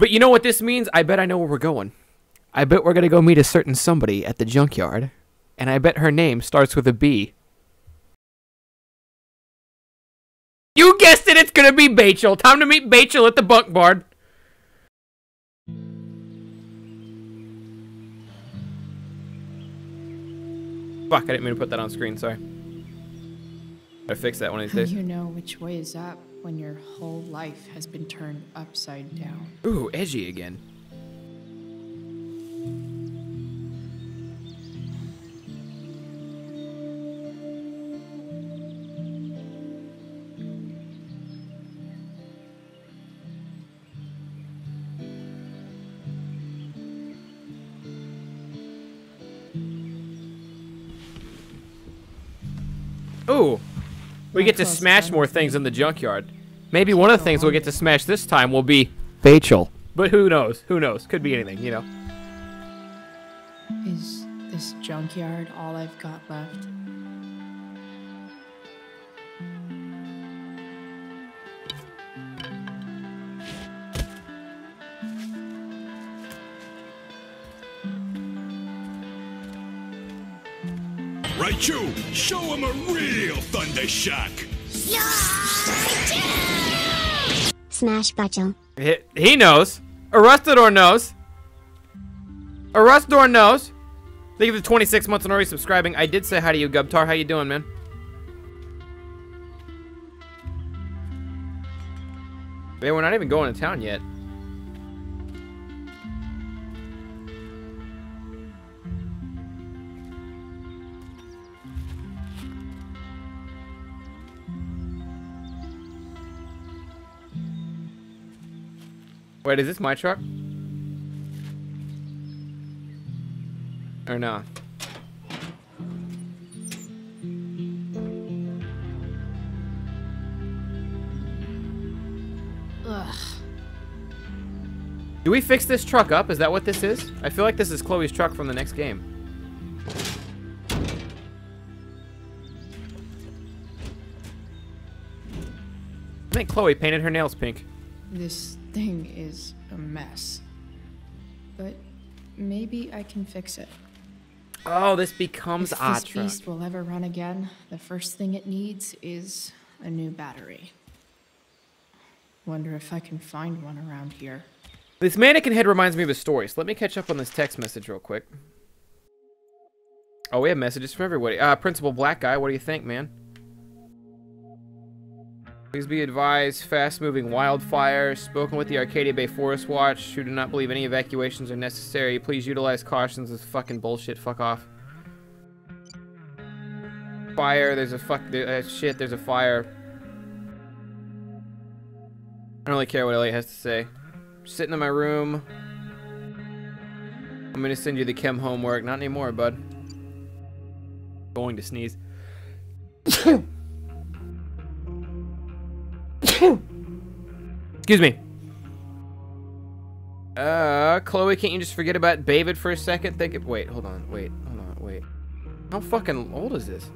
But you know what this means? I bet I know where we're going. I bet we're going to go meet a certain somebody at the junkyard. And I bet her name starts with a B. You guessed it, it's going to be Bachel. Time to meet Bachel at the bunk barn. Fuck, I didn't mean to put that on screen, sorry. Gotta fix that one of these days. How do you know which way is up when your whole life has been turned upside down? Ooh, edgy again. Ooh, we get to smash more things in the junkyard. Maybe one of the things we'll get to smash this time will be Bachel. But who knows? Who knows? Could be anything, you know. Is this junkyard all I've got left? Right, you! Show him a real Thundershot! Smash Bachel. He knows. Arrestador knows. Arrestador knows. Thank you for the 26 months and already subscribing. I did say hi to you, Gubtar. How you doing, man? Man, we're not even going to town yet. Wait, is this my truck? Or no? Ugh. Do we fix this truck up? Is that what this is? I feel like this is Chloe's truck from the next game. I think Chloe painted her nails pink. This thing is a mess. But maybe I can fix it. Oh, this becomes If our this truck. beast will ever run again, the first thing it needs is a new battery. Wonder if I can find one around here. This mannequin head reminds me of a story, so let me catch up on this text message real quick. Oh, we have messages from everybody. Principal Black Guy, what do you think, man? Please be advised, fast-moving wildfire. Spoken with the Arcadia Bay Forest Watch, who do not believe any evacuations are necessary. Please utilize cautions. This is fucking bullshit. Fuck off. Fire. There's a shit. There's a fire. I don't really care what Elliot has to say. I'm sitting in my room. I'm gonna send you the chem homework. Not anymore, bud. Going to sneeze. Excuse me. Chloe, can't you just forget about David for a second? Wait, hold on, wait. How fucking old is this?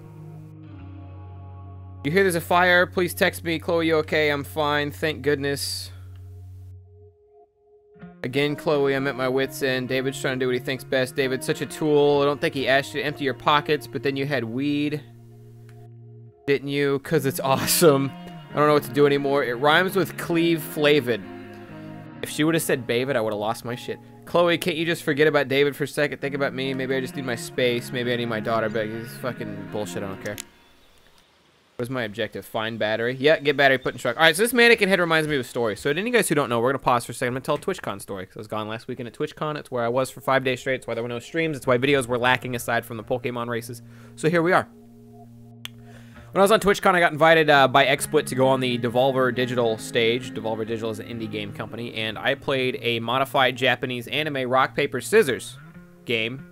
You hear there's a fire? Please text me. Chloe, you okay? I'm fine, thank goodness. Again, Chloe, I'm at my wit's end. David's trying to do what he thinks best. David's such a tool. I don't think he asked you to empty your pockets, but then you had weed. Didn't you? 'Cause it's awesome. I don't know what to do anymore. It rhymes with cleave flavid. If she would have said David, I would have lost my shit. Chloe, can't you just forget about David for a second? Think about me. Maybe I just need my space. Maybe I need my daughter back. It's fucking bullshit. I don't care. What's my objective? Find battery. Yeah, get battery, put in truck. Alright, so this mannequin head reminds me of a story. So to any of you guys who don't know, we're going to pause for a second. I'm going to tell a TwitchCon story. Because I was gone last weekend at TwitchCon. It's where I was for 5 days straight. It's why there were no streams. It's why videos were lacking aside from the Pokemon races. So here we are. When I was on TwitchCon, I got invited by XSplit to go on the Devolver Digital stage. Devolver Digital is an indie game company. And I played a modified Japanese anime rock, paper, scissors game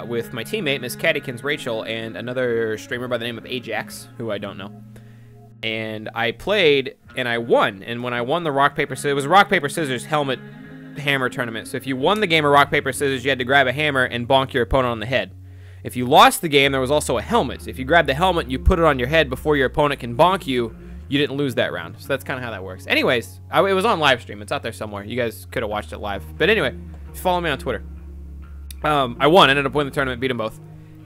with my teammate, Miss Cattykins Rachel, and another streamer by the name of Ajax, who I don't know. And I played, and I won. And when I won the rock, paper, scissors, it was a rock, paper, scissors helmet hammer tournament. So if you won the game of rock, paper, scissors, you had to grab a hammer and bonk your opponent on the head. If you lost the game, there was also a helmet. If you grab the helmet and you put it on your head before your opponent can bonk you, you didn't lose that round. So that's kind of how that works. Anyways, it was on live stream. It's out there somewhere. You guys could have watched it live. But anyway, follow me on Twitter. I won. Ended up winning the tournament, beat them both.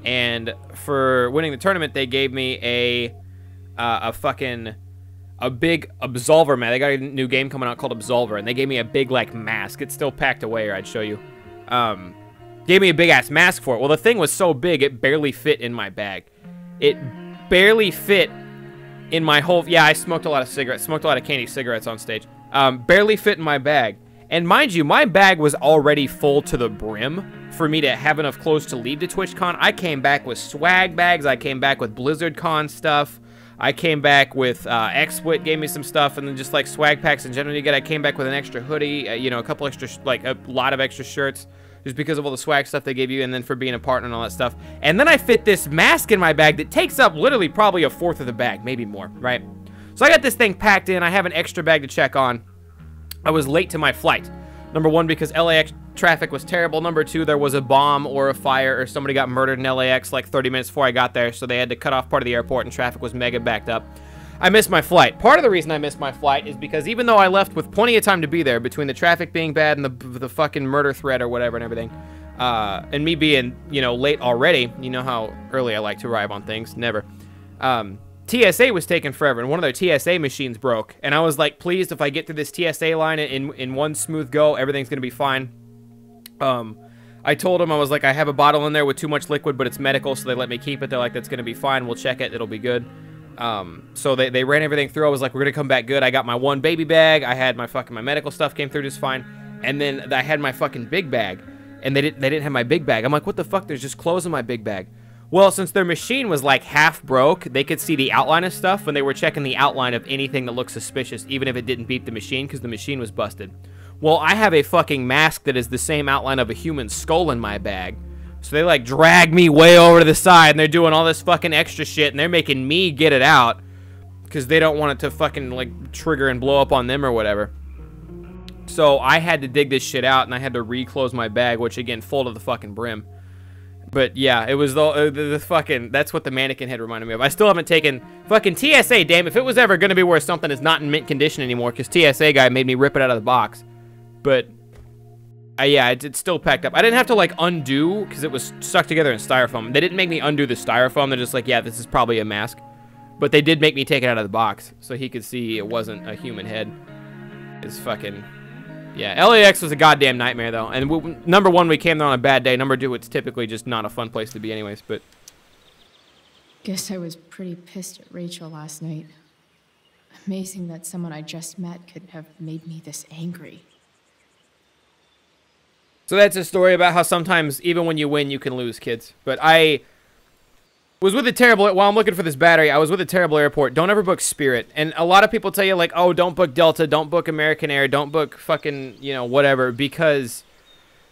And for winning the tournament, they gave me a big Absolver, man. They got a new game coming out called Absolver, and they gave me a big, like, mask. It's still packed away, or I'd show you. Gave me a big-ass mask for it. Well, the thing was so big, it barely fit in my bag. It barely fit in my whole... Yeah, I smoked a lot of cigarettes. Smoked a lot of candy cigarettes on stage. Barely fit in my bag. And mind you, my bag was already full to the brim for me to have enough clothes to leave to TwitchCon. I came back with swag bags. I came back with BlizzardCon stuff. I came back with XSplit gave me some stuff, and then just like swag packs in general you get. I came back with an extra hoodie, you know, a couple extra, like a lot of extra shirts, just because of all the swag stuff they gave you, and then for being a partner and all that stuff. And then I fit this mask in my bag that takes up literally probably a fourth of the bag, maybe more, right? So I got this thing packed in. I have an extra bag to check on. I was late to my flight. Number one, because LAX traffic was terrible. Number two, there was a bomb or a fire or somebody got murdered in LAX like 30 minutes before I got there, so they had to cut off part of the airport and traffic was mega backed up. I missed my flight. Part of the reason I missed my flight is because even though I left with plenty of time to be there, between the traffic being bad and the fucking murder threat or whatever and everything, and me being, you know, late already, you know how early I like to arrive on things, never. TSA was taking forever, and one of their TSA machines broke, and I was like, please, if I get through this TSA line in one smooth go, everything's gonna be fine. I told them, I was like, I have a bottle in there with too much liquid, but it's medical, so they let me keep it. They're like, that's gonna be fine, we'll check it, it'll be good. So they ran everything through. I was like, we're gonna come back good. I got my one baby bag, I had my medical stuff came through just fine, and then I had my fucking big bag, and they didn't have my big bag. I'm like, what the fuck, there's just clothes in my big bag. Well, since their machine was like half broke, they could see the outline of stuff when they were checking the outline of anything that looked suspicious, even if it didn't beat the machine, because the machine was busted. Well, I have a fucking mask that is the same outline of a human skull in my bag. So they like drag me way over to the side, and they're doing all this fucking extra shit, and they're making me get it out because they don't want it to fucking like trigger and blow up on them or whatever. So I had to dig this shit out, and I had to reclose my bag, which again, full to the fucking brim. But yeah, it was the fucking, that's what the mannequin head reminded me of. I still haven't taken fucking TSA, damn, if it was ever going to be where something is not in mint condition anymore, because TSA guy made me rip it out of the box. But, yeah, it's still packed up. I didn't have to, like, undo, because it was stuck together in styrofoam. They didn't make me undo the styrofoam. They're just like, yeah, this is probably a mask. But they did make me take it out of the box, so he could see it wasn't a human head. It's fucking... Yeah, LAX was a goddamn nightmare, though. And number one, we came there on a bad day. Number two, it's typically just not a fun place to be anyways, but... Guess I was pretty pissed at Rachel last night. Amazing that someone I just met could have made me this angry. So that's a story about how sometimes, even when you win, you can lose, kids. But I was with a terrible... While I'm looking for this battery, I was with a terrible airport. Don't ever book Spirit. And a lot of people tell you, like, oh, don't book Delta, don't book American Air, don't book fucking, you know, whatever, because,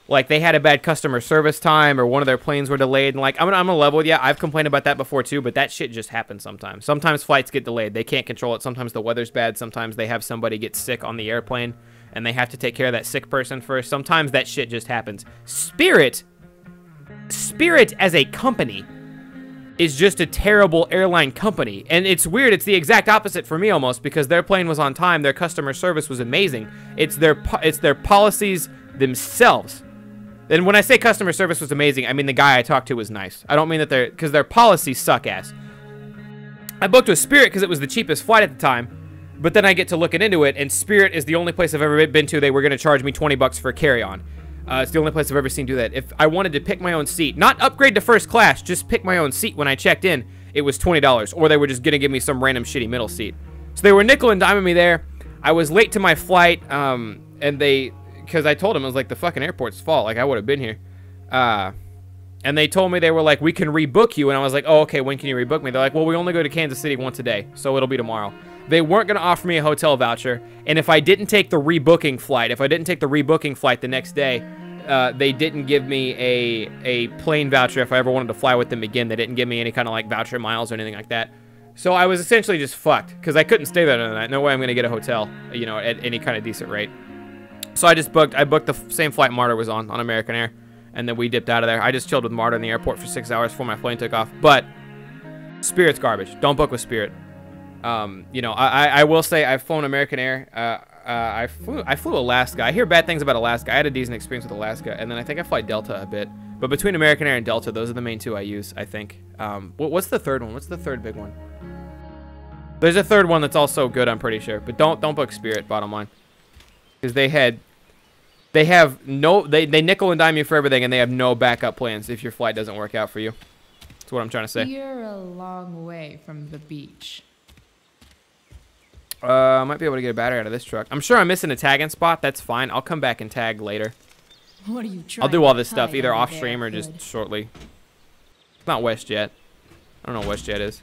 like, they had a bad customer service time or one of their planes were delayed. And, like, I'm gonna level with you. I've complained about that before, too, but that shit just happens sometimes. Sometimes flights get delayed. They can't control it. Sometimes the weather's bad. Sometimes they have somebody get sick on the airplane, and they have to take care of that sick person first. Sometimes that shit just happens. Spirit as a company is just a terrible airline company. And it's weird. It's the exact opposite for me almost, because their plane was on time. Their customer service was amazing. It's their policies themselves. And when I say customer service was amazing, I mean the guy I talked to was nice. I don't mean that because their policies suck ass. I booked with Spirit because it was the cheapest flight at the time. But then I get to looking into it, and Spirit is the only place I've ever been to. They were going to charge me 20 bucks for a carry-on. It's the only place I've ever seen do that. If I wanted to pick my own seat, not upgrade to first class, just pick my own seat when I checked in, it was $20. Or they were just going to give me some random shitty middle seat. So they were nickel and diming me there. I was late to my flight, and because I told them, I was like, the fucking airport's fault. Like, I would have been here. And they told me, they were like, we can rebook you. And I was like, oh, okay, when can you rebook me? They're like, well, we only go to Kansas City once a day, so it'll be tomorrow. They weren't going to offer me a hotel voucher. And if I didn't take the rebooking flight, the next day, they didn't give me a plane voucher if I ever wanted to fly with them again. They didn't give me any kind of, like, voucher miles or anything like that. So I was essentially just fucked, because I couldn't stay there the night. No way I'm going to get a hotel, you know, at any kind of decent rate. So I booked the same flight Marta was on American Air. And then we dipped out of there. I just chilled with Marta in the airport for 6 hours before my plane took off. But Spirit's garbage. Don't book with Spirit. You know, I will say I've flown American Air. I flew Alaska. I hear bad things about Alaska. I had a decent experience with Alaska, and then I think I fly Delta a bit. But between American Air and Delta, those are the main two I use, I think. What's the third one? What's the third big one? There's a third one that's also good, I'm pretty sure. But don't book Spirit, bottom line. Because they nickel and dime you for everything, and they have no backup plans if your flight doesn't work out for you. That's what I'm trying to say. You're a long way from the beach. I might be able to get a battery out of this truck. I'm sure I'm missing a tagging spot. That's fine. I'll come back and tag later. What are you trying I'll do all this to stuff hide either over off there, stream or Hood? just shortly. It's not WestJet. I don't know what WestJet is.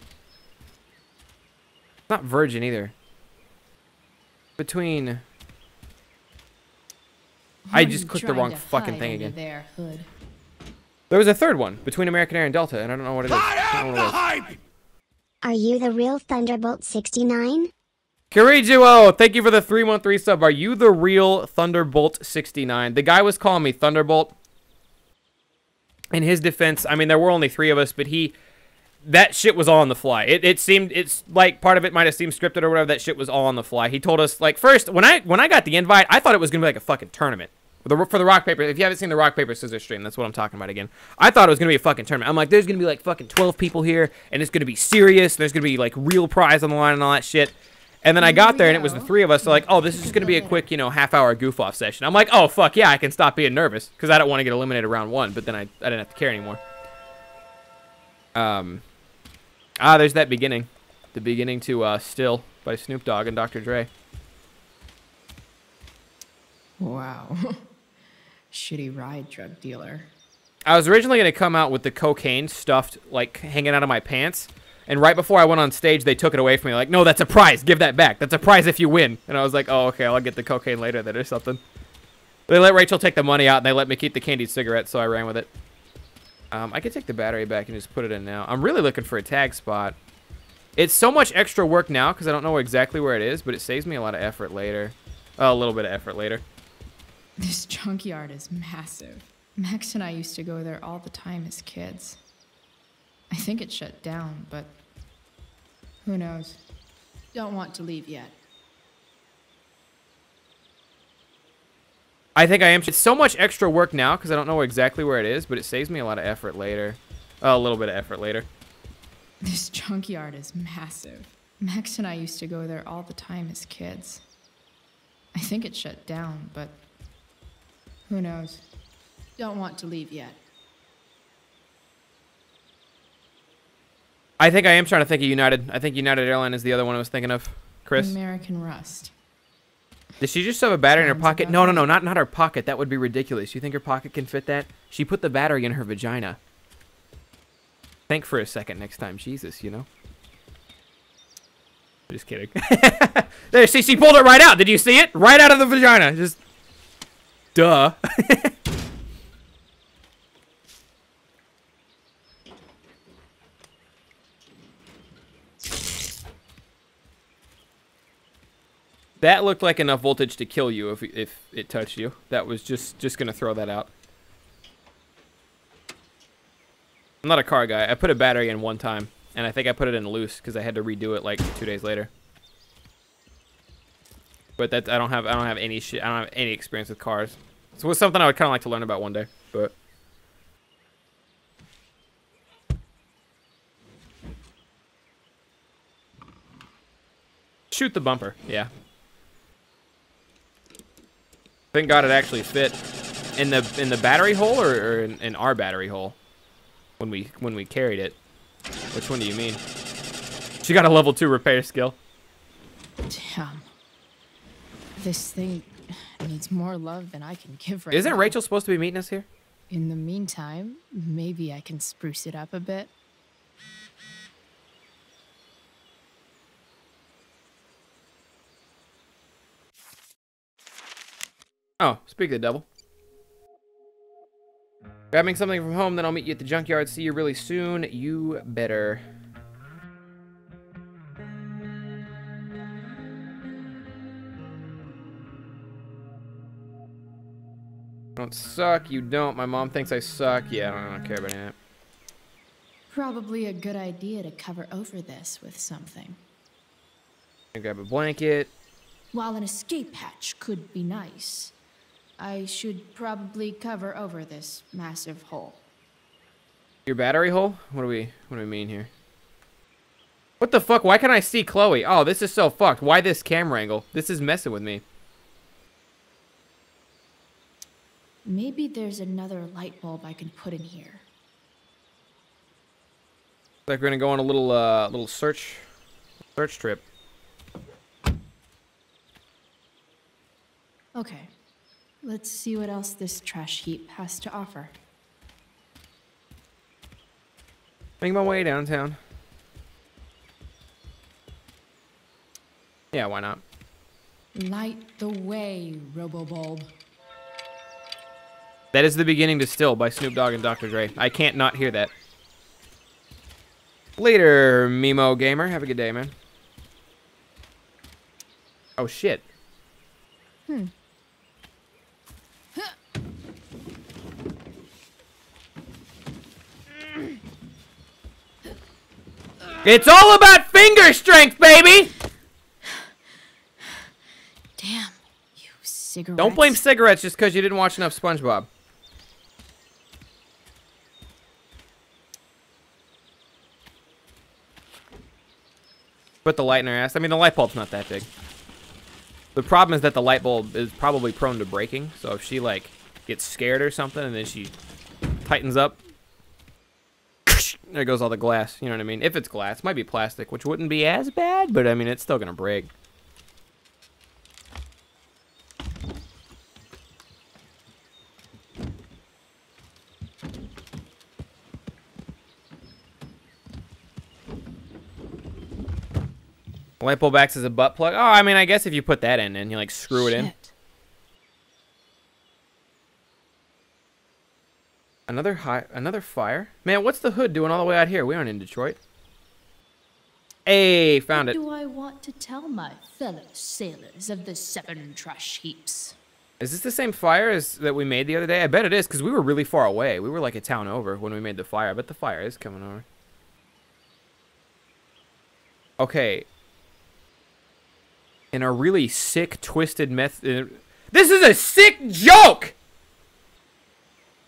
It's not Virgin either. Between... I just clicked the wrong fucking thing again. There, Hood? There was a third one between American Air and Delta, and I don't know what it is. I don't know what it is. Are you the real Thunderbolt 69? Kirijuo, thank you for the 313 sub. Are you the real Thunderbolt 69? The guy was calling me Thunderbolt. In his defense, I mean, there were only 3 of us, but that shit was all on the fly. It's like part of it might have seemed scripted or whatever. That shit was all on the fly. He told us, like, first, when I got the invite, I thought it was going to be like a fucking tournament. For the rock, paper, if you haven't seen the rock, paper, scissors stream, that's what I'm talking about again. I thought it was going to be a fucking tournament. I'm like, there's going to be like fucking 12 people here, and it's going to be serious. There's going to be like real prize on the line and all that shit. And then I got there, and it was the 3 of us. So like, oh, this is just going to be a quick, you know, half-hour goof-off session. I'm like, oh, fuck, yeah, I can stop being nervous, because I don't want to get eliminated round 1, but then I didn't have to care anymore. There's that beginning. The beginning to Still by Snoop Dogg and Dr. Dre. Wow. Shitty ride drug dealer. I was originally going to come out with the cocaine stuffed, like, hanging out of my pants. And right before I went on stage, they took it away from me. Like, no, that's a prize. Give that back. That's a prize if you win. And I was like, oh, okay, I'll get the cocaine later then or something. They let Rachel take the money out, and they let me keep the candied cigarettes, so I ran with it. I could take the battery back and just put it in now. I'm really looking for a tag spot. It's so much extra work now because I don't know exactly where it is, but it saves me a lot of effort later. A little bit of effort later. This junkyard is massive. Max and I used to go there all the time as kids. I think it shut down, but who knows? Don't want to leave yet. I think I am. It's so much extra work now because I don't know exactly where it is, but it saves me a lot of effort later. A little bit of effort later. This junkyard is massive. Max and I used to go there all the time as kids. I think it shut down, but who knows? Don't want to leave yet. I think I am trying to think of United. I think United Airline is the other one I was thinking of. Chris? American Rust. Did she just have a battery in her Sounds pocket? about No, right. not her pocket. That would be ridiculous. You think her pocket can fit that? She put the battery in her vagina. Think for a second next time. Jesus, you know? Just kidding. There, see, she pulled it right out. Did you see it? Right out of the vagina. Just, duh. That looked like enough voltage to kill you if it touched you. That was just gonna throw that out. I'm not a car guy. I put a battery in one time, and I think I put it in loose because I had to redo it like 2 days later. But that I don't have any shit. I don't have any experience with cars. So it's something I would kind of like to learn about one day. But shoot the bumper. Yeah. Thank God it actually fit in the battery hole or in our battery hole when we carried it. Which one do you mean? She got a level 2 repair skill. Damn. This thing needs more love than I can give right Isn't now. Rachel supposed to be meeting us here? In the meantime, maybe I can spruce it up a bit. Oh, speak of the devil. Grabbing something from home, then I'll meet you at the junkyard. See you really soon. You better. Don't suck. You don't. My mom thinks I suck. Yeah, I don't care about any of that. Probably a good idea to cover over this with something. I grab a blanket. While an escape hatch could be nice, I should probably cover over this massive hole. Your battery hole? What do we mean here? What the fuck? Why can't I see Chloe? Oh, this is so fucked. Why this camera angle? This is messing with me. Maybe there's another light bulb I can put in here. Like we're gonna go on a little search trip. Okay, let's see what else this trash heap has to offer. Making my way downtown. Yeah, why not? Light the way, Robobulb. That is the beginning to Still by Snoop Dogg and Dr. Dre. I can't not hear that. Later, Mimo Gamer. Have a good day, man. Oh, shit. It's all about finger strength, baby! Damn, you cigarettes. Don't blame cigarettes just because you didn't watch enough SpongeBob. Put the light in her ass. I mean, the light bulb's not that big. The problem is that the light bulb is probably prone to breaking. So if she, like, gets scared or something and then she tightens up, there goes all the glass. You know what I mean? If it's glass, it might be plastic, which wouldn't be as bad, but I mean, it's still gonna break. Light bulb acts as a butt plug. Oh, I mean, I guess if you put that in and you like screw it in. Another fire. Man, what's the hood doing all the way out here? We aren't in Detroit. Hey, found it. What do I want to tell my fellow sailors of the 7 trash heaps? Is this the same fire as that we made the other day? I bet it is, because we were really far away. We were like a town over when we made the fire. I bet the fire is coming over. Okay. In a really sick, twisted method. This is a sick joke!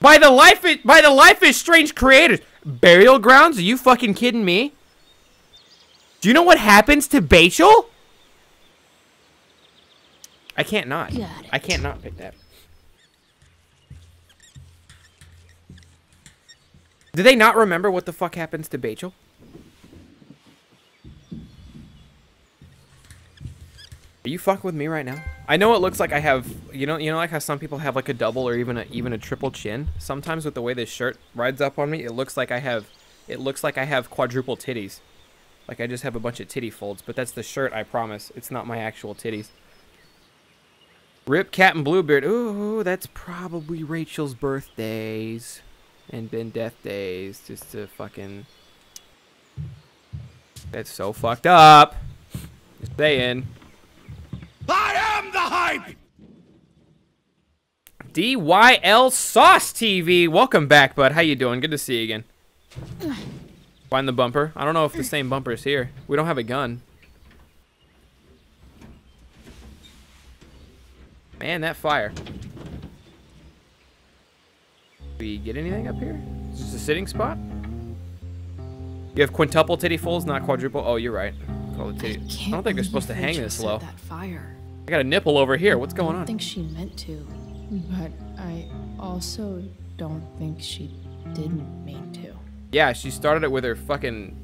By the Life is Strange creators. Burial grounds? Are you fucking kidding me? Do you know what happens to Bachel? I can't not. I can't not pick that. Do they not remember what the fuck happens to Bachel? Are you fucking with me right now? I know it looks like I have, you know like how some people have like a double or even a triple chin. Sometimes with the way this shirt rides up on me, it looks like I have quadruple titties. Like I just have a bunch of titty folds, but that's the shirt, I promise. It's not my actual titties. Rip Captain Bluebeard. Ooh, that's probably Rachel's birthdays and then death days, just to fucking. That's so fucked up. Just saying. I am the hype! DYL Sauce TV. Welcome back, bud. How you doing? Good to see you again. Find the bumper. I don't know if the same bumper is here. We don't have a gun. Man, that fire. We get anything up here? Is this a sitting spot? You have quintuple titty folds, not quadruple. Oh, you're right. Call it titty. I don't think they're supposed to hang this low. That fire. I got a nipple over here. What's going on? I don't think she meant to, but I also don't think she didn't mean to. Yeah, she started it with her fucking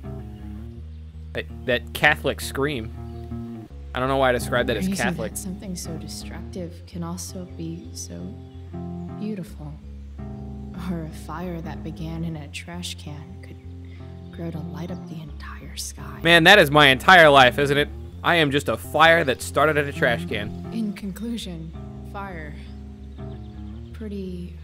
that Catholic scream. I don't know why I described that as Crazy Catholic. That something so destructive can also be so beautiful. Or a fire that began in a trash can could grow to light up the entire sky. Man, that is my entire life, isn't it? I am just a fire that started at a trash can. In conclusion, fire. Pretty